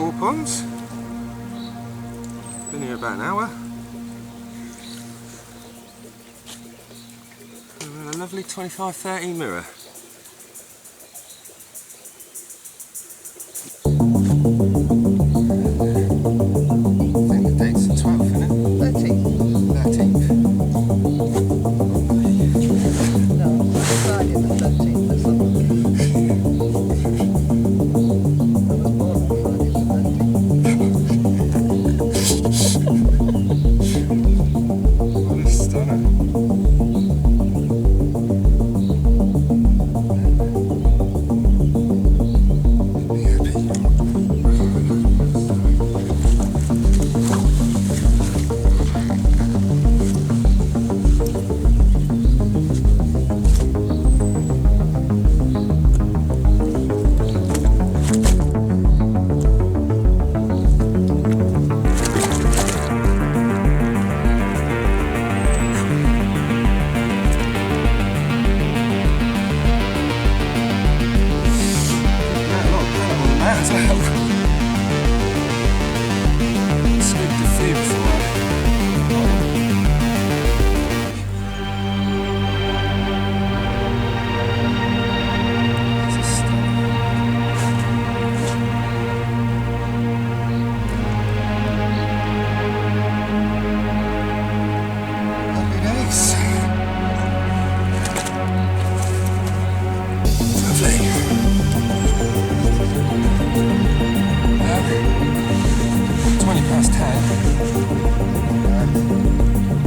4 ponds. Been here about an hour. And a lovely 25-13 mirror. I think the date's the 12th, isn't it? 13th. 13th. No, Friday the 13th. Let's have a look. I was born on Friday the 13th. What a stunner.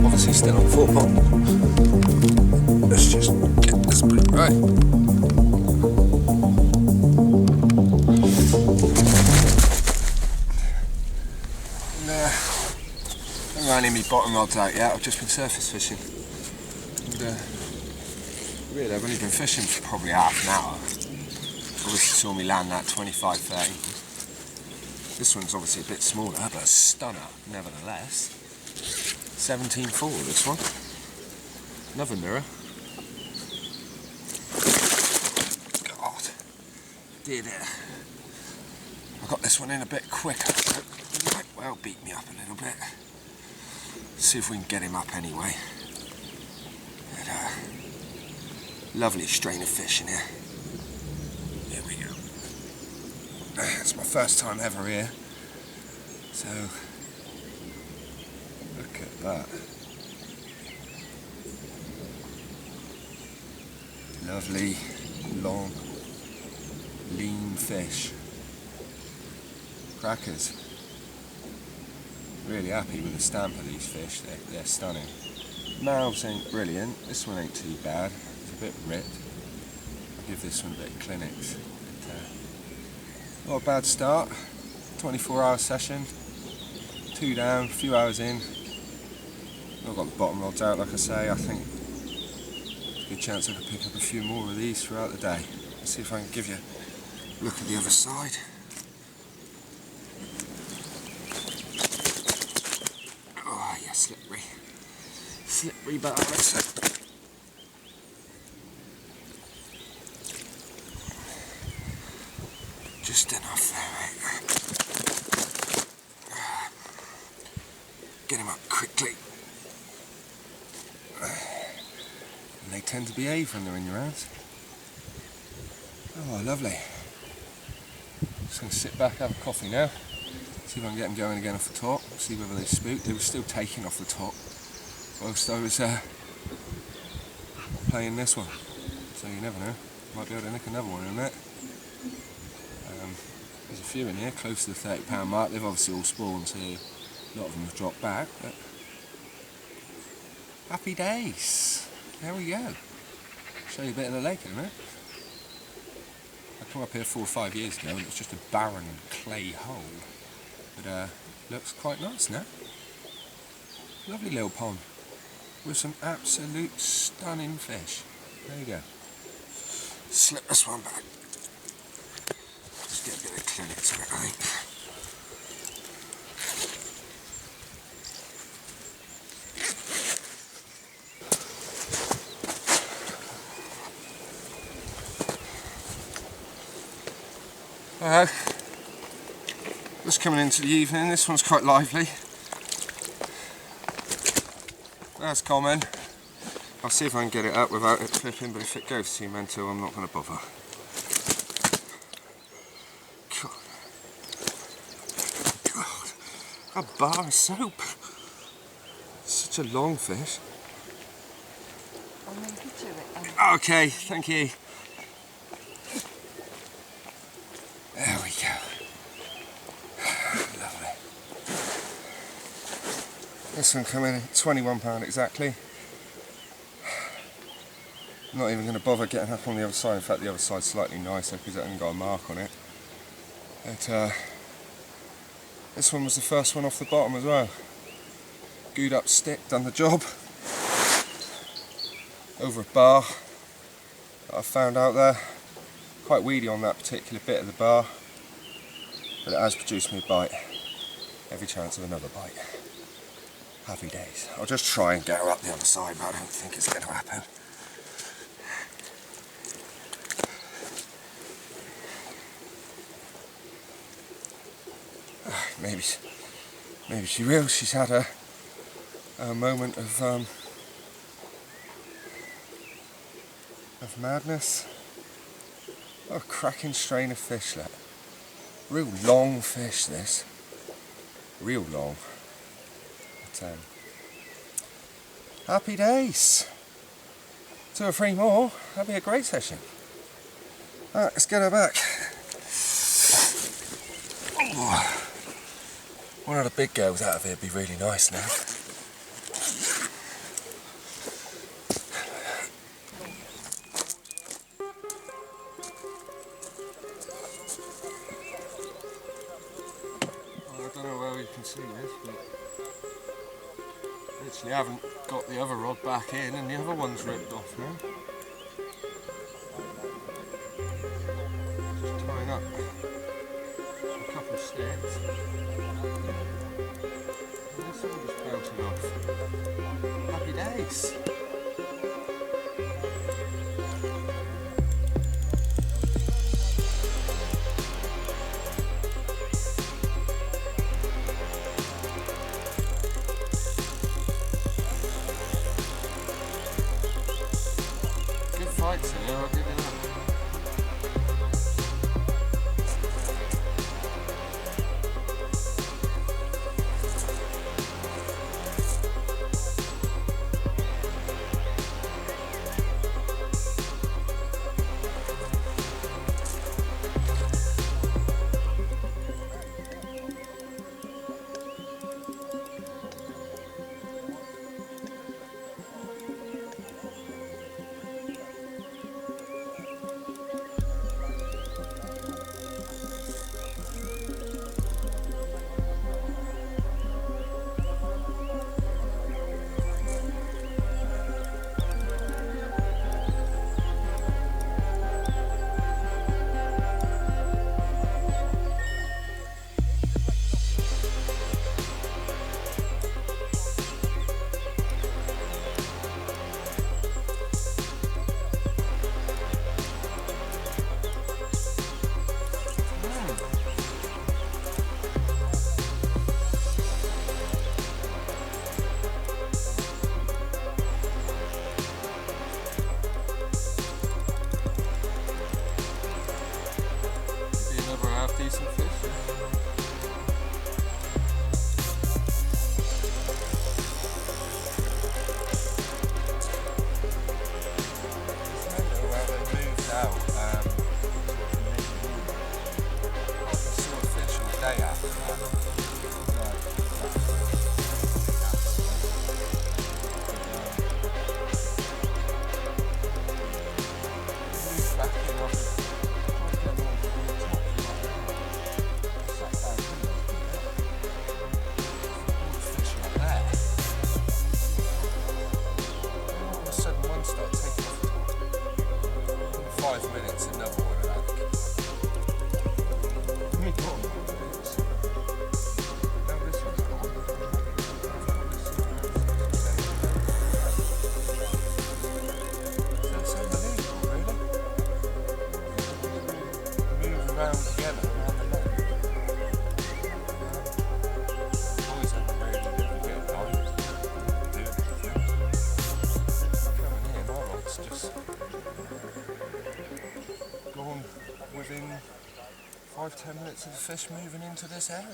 Obviously still on 4 pond. Let's just get this bit right. I'm running my bottom rods out yet. I've just been surface fishing. And, really, I've only been fishing for probably half an hour. Obviously saw me land that 25-30. This one's obviously a bit smaller, but a stunner nevertheless. 17.4 this one. Another mirror. God, did it. I got this one in a bit quicker, so he might well beat me up a little bit. See if we can get him up anyway. But, lovely strain of fish in here. Here we go. It's my first time ever here, so look at that. Lovely, long, lean fish. Crackers. Really happy with the stamp of these fish, they're stunning. Mouths ain't brilliant, this one ain't too bad, it's a bit ripped. I'll give this one a bit of clinics. But, not a bad start, 24-hour session, 2 down, a few hours in. I've got the bottom rods out, like I say. I think there's a good chance I could pick up a few more of these throughout the day. Let's see if I can give you a look at the other side. Oh yeah, slippery. Slippery bars. Just enough there, mate. Get him up quickly. And they tend to behave when they're in your hands. Oh, lovely. Just going to sit back, have a coffee now. See if I can get them going again off the top. See whether they spooked. They were still taking off the top whilst I was playing this one. So you never know. Might be able to nick another one in a minute. There's a few in here, close to the 30-pound mark. They've obviously all spawned, so a lot of them have dropped back. But happy days. There we go. Show you a bit of the lake in a minute. I came up here 4 or 5 years ago and it was just a barren clay hole. But looks quite nice now. Lovely little pond with some absolute stunning fish. There you go. Slip this one back. Just get a bit of clinics on it, I think. Just coming into the evening, this one's quite lively. That's common. I'll see if I can get it up without it flipping, but if it goes too mental, I'm not going to bother. God, a bar of soap. Such a long fish. I'll link you to it. Okay, thank you. There we go. Lovely. This one coming in at £21 exactly. I'm not even going to bother getting up on the other side. In fact, the other side's slightly nicer because it hasn't got a mark on it. But this one was the first one off the bottom as well. Gooed up stick, done the job. Over a bar that I found out there. Quite weedy on that particular bit of the bar, but it has produced me a bite. Every chance of another bite. Happy days. I'll just try and get her up the other side, but I don't think it's going to happen. Maybe she will. She's had a moment of madness. Oh, a cracking strain of fish, that. Real long fish, this. Real long. But, happy days. 2 or 3 more. That'd be a great session. Alright, let's get her back. Oh. One of the big girls out of here would be really nice now. Well, I don't know where you can see this, but literally haven't got the other rod back in and the other one's ripped off now. Just tying up a couple of sticks. This one just bouncing off. Happy days. Good fights here, I'll give you that. Decent fish. Where they moved out, I saw a fish all day after that. Moved back in off. Start taking off. 5 minutes, another one. 10 minutes of the fish moving into this area.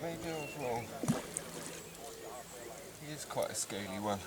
Maybe I was wrong. He is quite a scaly one.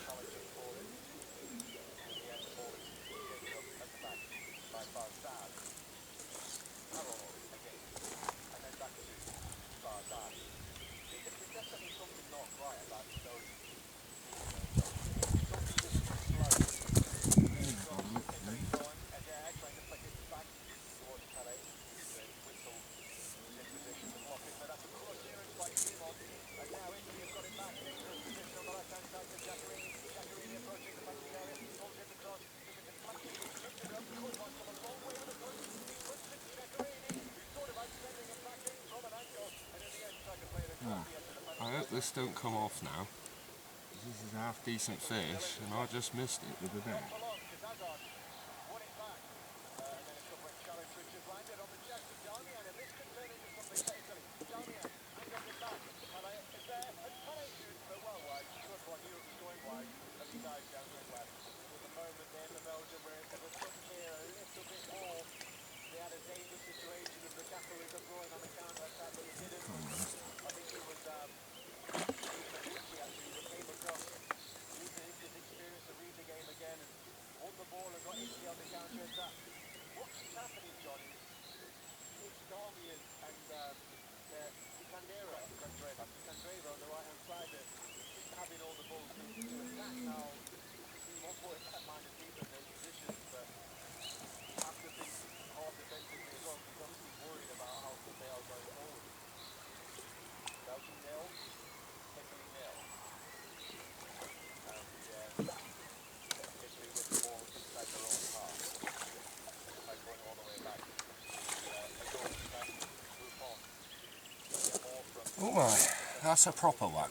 I hope this don't come off now. This is a half decent fish and I just missed it with a net. Oh my, that's a proper one.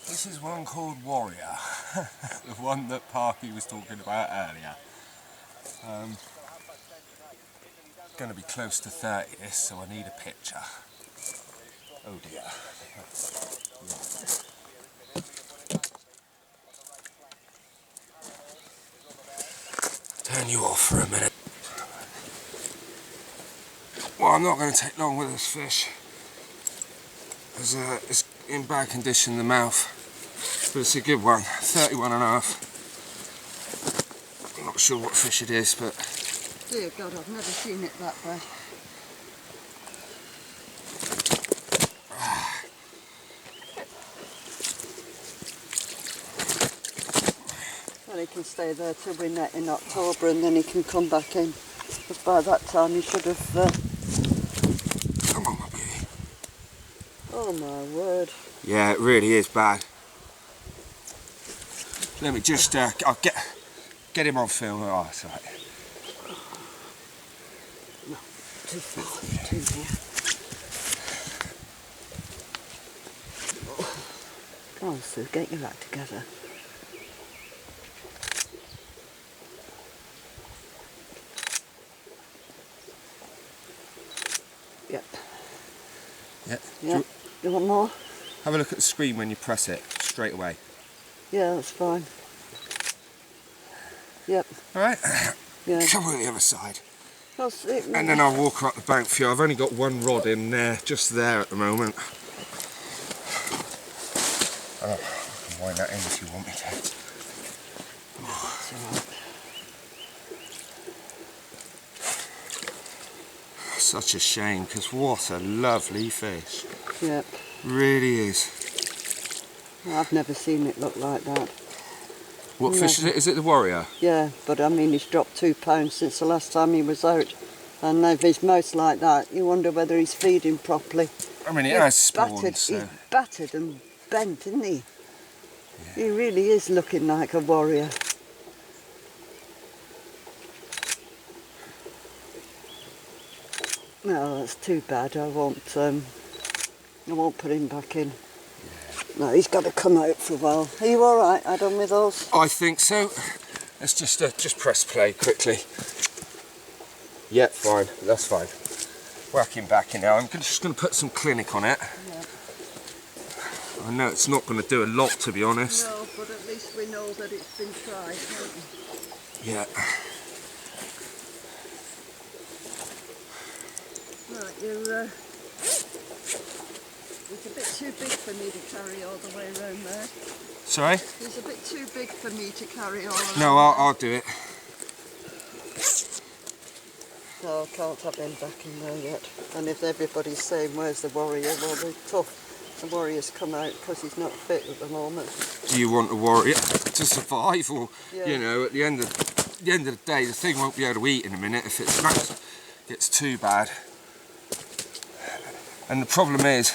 This is one called Warrior, the one that Parky was talking about earlier. Going to be close to 30 this, so I need a picture. Oh dear. turn you off for a minute. Well, I'm not going to take long with this fish. It's in bad condition, the mouth, but it's a good one, 31 and a half. I'm not sure what fish it is, but... Dear God, I've never seen it that bad. Well, he can stay there till we net in October and then he can come back in. Because by that time he should have... Come on, my beauty. Oh my word. Yeah, it really is bad. Let me just, I'll get him on film. Oh, it's alright. No, too far, too near. Come on, Sue, get your act together. Yep. Yeah. Yep. You want more? Have a look at the screen when you press it, straight away. Yeah, that's fine. Yep. Alright. Yeah. Come on the other side. And And then I'll walk up the bank for you. I've only got one rod in there, just there at the moment. Oh, I can wind that in if you want me to. That's alright. Such a shame, because what a lovely fish. Yep. Really is. I've never seen it look like that. What fish is it? Is it the warrior? Yeah, but I mean he's dropped 2 pounds since the last time he was out. And if his mouth's like that, you wonder whether he's feeding properly. I mean, it has spawned, so... He's battered and bent, isn't he? Yeah. He really is looking like a warrior. No, that's too bad. I won't put him back in. No, he's got to come out for a while. Are you all right, Adam, with those? I think so. Let's just press play quickly. Yep, fine. That's fine. Whack him back in now. I'm just going to put some clinic on it. Yeah. I know it's not going to do a lot, to be honest. No, but at least we know that it's been tried, haven't we? Yeah. Right, it's a bit too big for me to carry all the way around there. Sorry? It's a bit too big for me to carry all around. No, I'll do it. No, I can't have him back in there yet. And if everybody's saying, where's the warrior? Well, they're tough. The warrior's come out because he's not fit at the moment. Do you want a warrior to survive, or Yeah. you know, at the end of the day, the thing won't be able to eat in a minute if it gets too bad. And the problem is,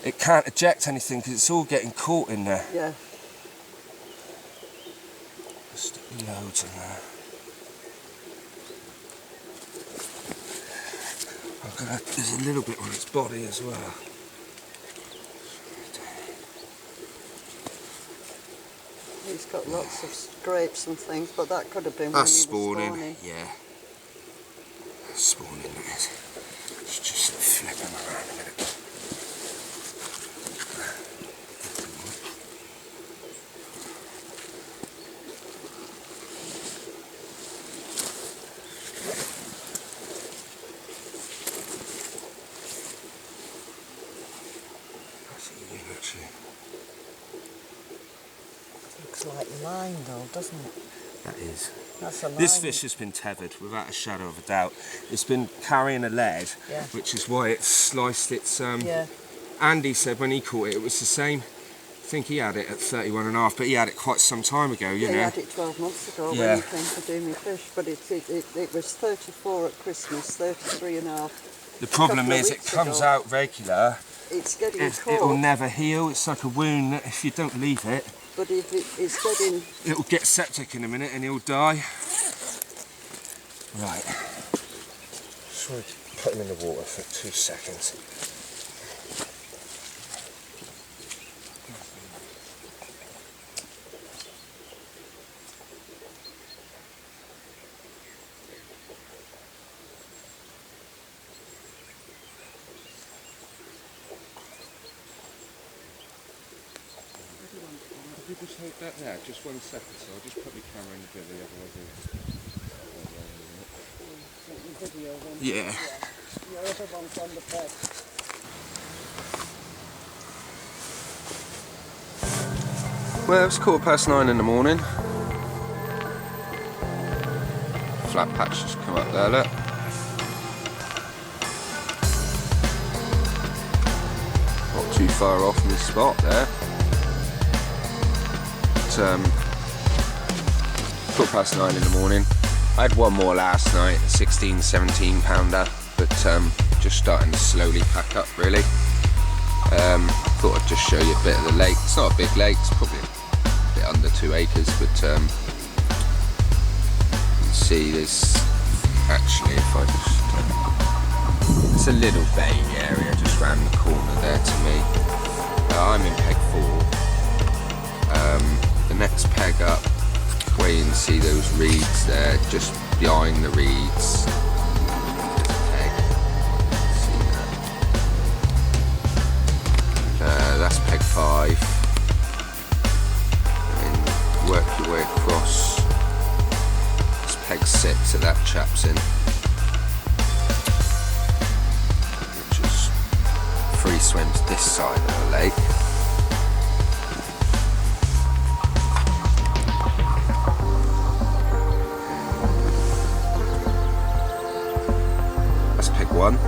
it can't eject anything because it's all getting caught in there. Yeah. Just loads in there. There's a little bit on its body as well. He's got lots of scrapes and things, but that could have been That's when he was spawning. Yeah. Spawning, that is. Let's just flip him around a minute. Looks like line though, doesn't it? That is. That's a line. This fish has been tethered without a shadow of a doubt. It's been carrying a lead, Yeah. which is why it's sliced its... Yeah. Andy said when he caught it, it was the same. I think he had it at 31 and a half, but he had it quite some time ago, you know. He had it 12 months ago when he came to do me fish, but it was 34 at Christmas, 33 and a half. The problem is it comes out regular. It's getting caught. It'll never heal. It's like a wound that if you don't leave it, but if it's getting... it'll get septic in a minute and he'll die. Right. Just want to put him in the water for 2 seconds. You just hold that there, just 1 second, so I'll just put my camera in the billy, otherwise video then. Yeah. Your other one's on the bed. Well, it's 9:15 in the morning. Flat patch just come up there, look. Not too far off from this spot there. But, 9:15 in the morning. I had one more last night, a 16, 17 pounder, but just starting to slowly pack up really. Thought I'd just show you a bit of the lake. It's not a big lake, it's probably a bit under 2 acres, but you can see there's actually, if I just it's a little bay area just round the corner there to me. I'm in peg 4. The next peg up, where you can see those reeds there, just behind the reeds. That's peg 5, and work your way across. It's peg 6 that that chap's in, which is free swims this side of the lake. That's peg 1.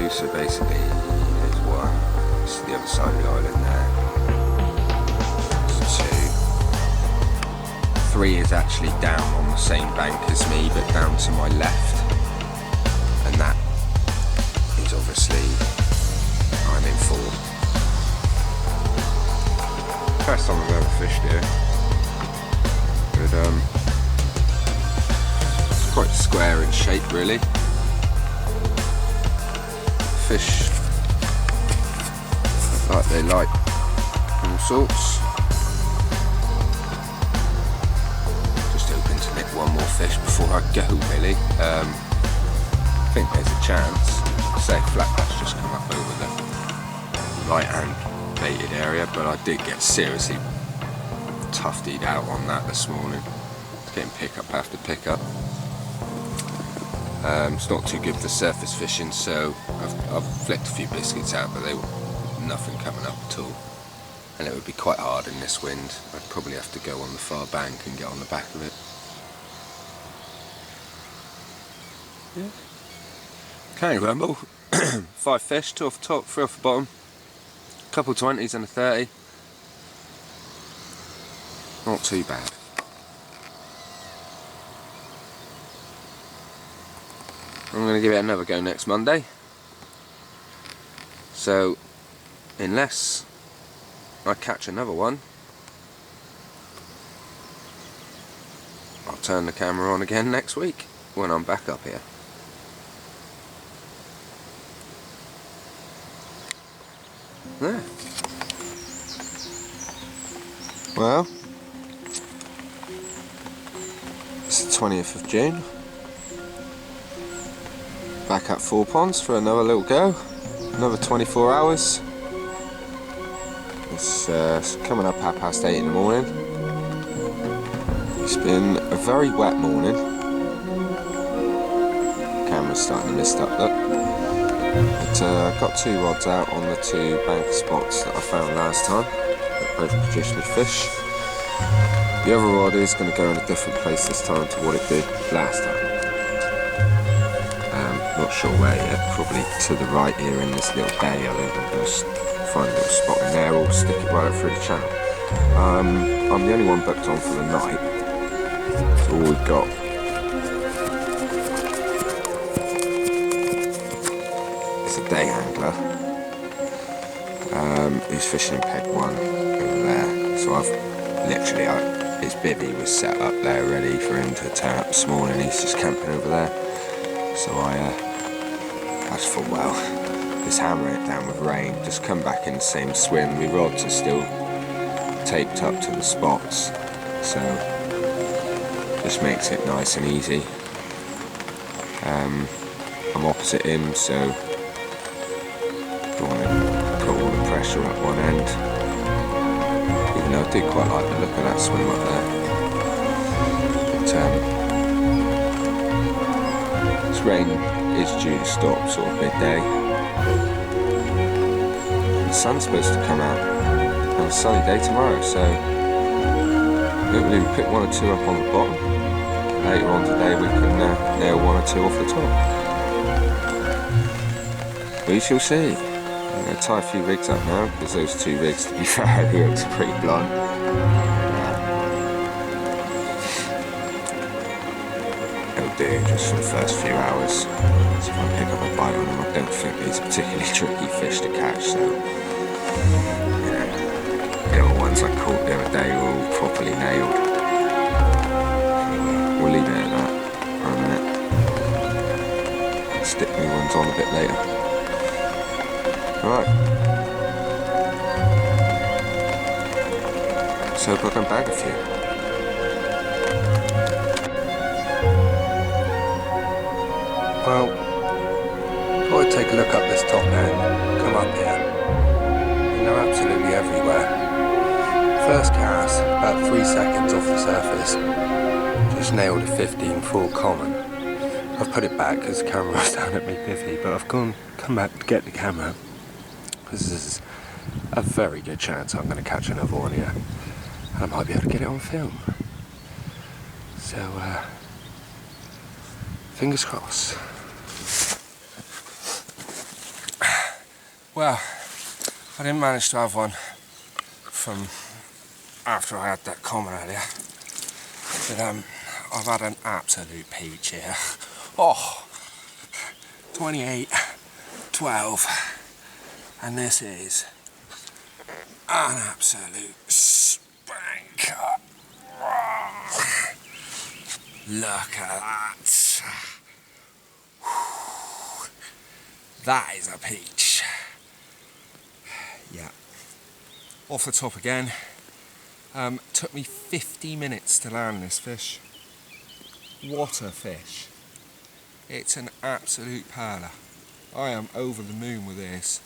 So basically, there's 1, this is the other side of the island there, there's 2, 3 is actually down on the same bank as me, but down to my left, and that is obviously, I'm in 4. First time I've ever fished here, but it's quite square in shape really. Fish like they like all sorts. Just hoping to nick one more fish before I go really. I think there's a chance. Say flat patch just come up over the right hand baited area, but I did get seriously tufted out on that this morning. Getting pickup after pickup. It's not too good for surface fishing, so I've flicked a few biscuits out, but they were nothing coming up at all. And it would be quite hard in this wind. I'd probably have to go on the far bank and get on the back of it. Yeah. Can't remember. 5 fish, 2 off the top, 3 off the bottom. A couple 20s and a 30. Not too bad. I'm going to give it another go next Monday. So, unless I catch another one, I'll turn the camera on again next week when I'm back up here. There. Well, it's the 20th of June. Back at 4 ponds for another little go, another 24 hours. It's coming up 8:30 in the morning. It's been a very wet morning. Camera's starting to mist up, look. But I got 2 rods out on the 2 bank spots that I found last time, that both produced me fish. The other rod is going to go in a different place this time to what it did last time. Not sure where yet, probably to the right here in this little bay. I think I'm going to find a little spot in there or stick it right up through the channel. I'm the only one booked on for the night, so all we've got is a day angler who's fishing in peg 1 over there. So I've literally, his bivvy was set up there ready for him to turn up this morning. He's just camping over there. So I just thought, well, just hammering it down with rain, just come back in the same swim. My rods are still taped up to the spots, so just makes it nice and easy. I'm opposite him, so I want to put all the pressure up one end, even though I I do quite like the look of that swim up there. But this rain is due to stop sort of midday. The sun's supposed to come out on a sunny day tomorrow, so hopefully we'll pick 1 or 2 up on the bottom. Later on today we can nail 1 or 2 off the top. We shall see. I'm going to tie a few rigs up now, because those 2 rigs, to be fair, looks pretty blunt. It'll do just for the first few hours. So if I pick up a bite on them, I don't think these are particularly tricky fish to catch, so the other ones I caught the other day were all properly nailed. We'll leave it at that for a minute. I'll stick new ones on a bit later. Right. So I can bag a few. Well, thought I'd take a look up this top end, come up here, and they're absolutely everywhere. First cast, about 3 seconds off the surface, just nailed a 15 full common. I've put it back because the camera was down at me piffy, but I've come back to get the camera, because this is a very good chance I'm going to catch another one here, and I might be able to get it on film. So, fingers crossed. Well, I didn't manage to have one from after I had that common earlier, but I've had an absolute peach here. Oh, 28-12, and this is an absolute spanker. Look at that. That is a peach. Yeah. Off the top again. Took me 50 minutes to land this fish. What a fish. It's an absolute perler. I am over the moon with this.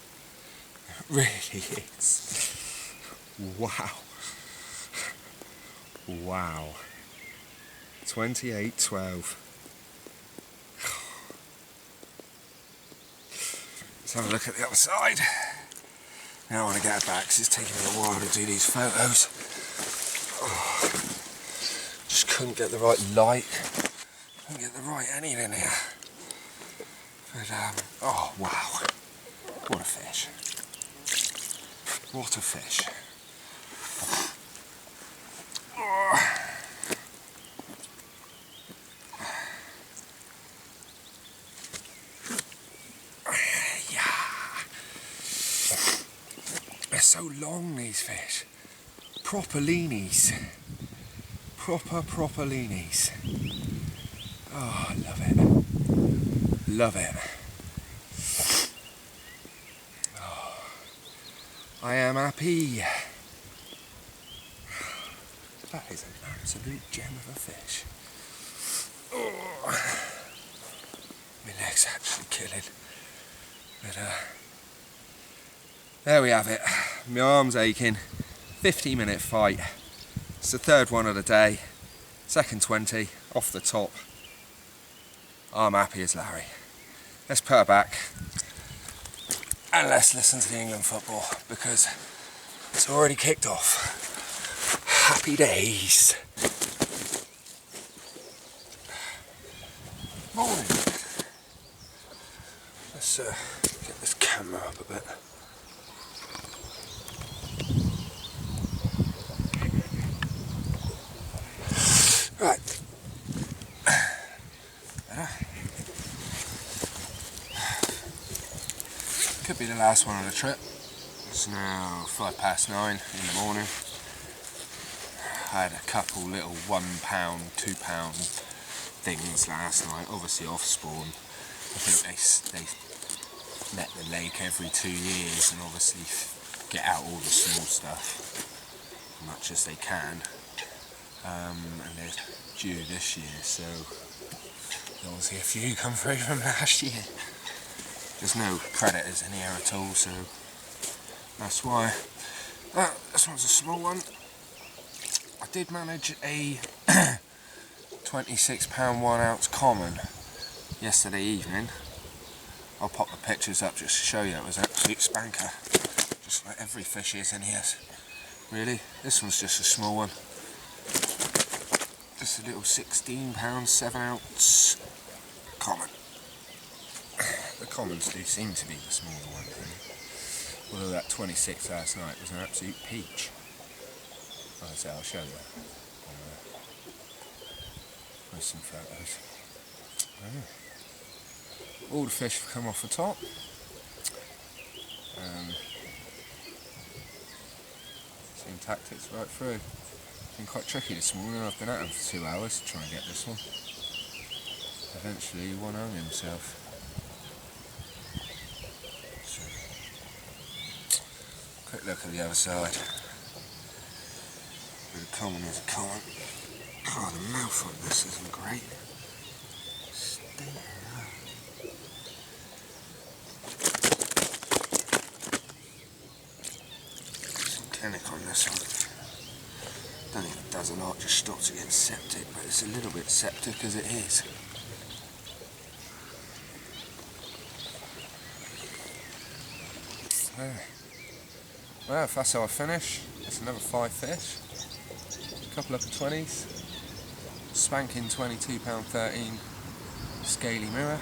It really is. Wow. Wow. 28-12. Let's have a look at the other side. Now I want to get back because it's taking me a while to do these photos. Oh, just couldn't get the right light. Couldn't get the right anything here. But, oh wow. What a fish. What a fish. Oh. They're so long, these fish. Proper leanies. Proper leanies. Oh, I love it. Love it. Oh, I am happy. That is an absolute gem of a fish. Oh, my leg's actually killing. But, there we have it. My arm's aching. 15-minute fight. It's the 3rd one of the day. Second 20, off the top. I'm happy as Larry. Let's put her back. And let's listen to the England football, because it's already kicked off. Happy days. Morning. Let's get this camera up a bit. Right. Better. Could be the last one on the trip. It's now 9:05 in the morning. I had a couple little £1, £2 things last night, obviously off spawn. I think they net the lake every 2 years and obviously get out all the small stuff as much as they can. And they're due this year, so obviously a few come through from last year. There's no predators in here at all, so that's why. This one's a small one. I did manage a 26-pound 1 ounce common yesterday evening. I'll pop the pictures up just to show you. It was an absolute spanker, just like every fish is in here. Really, this one's just a small one. Just a little 16-pound 7 ounce common. The commons do seem to be the smaller one for me. Although that 26 last night was an absolute peach. Like I say, I'll show you. There's some photos. All the fish have come off the top. Same tactics right through. Been quite tricky this morning. I've been at him for 2 hours to try and get this one. Eventually one hung himself. So, quick look at the other side. The common is a common. Oh, the mouth on this isn't great. Stinking hell. Some clinic on this one. Don't think it does a lot, just stops it getting septic, but it's a little bit septic as it is. Well, if that's how I finish, it's another 5 fish. A couple of 20s. Spanking £22.13 scaly mirror.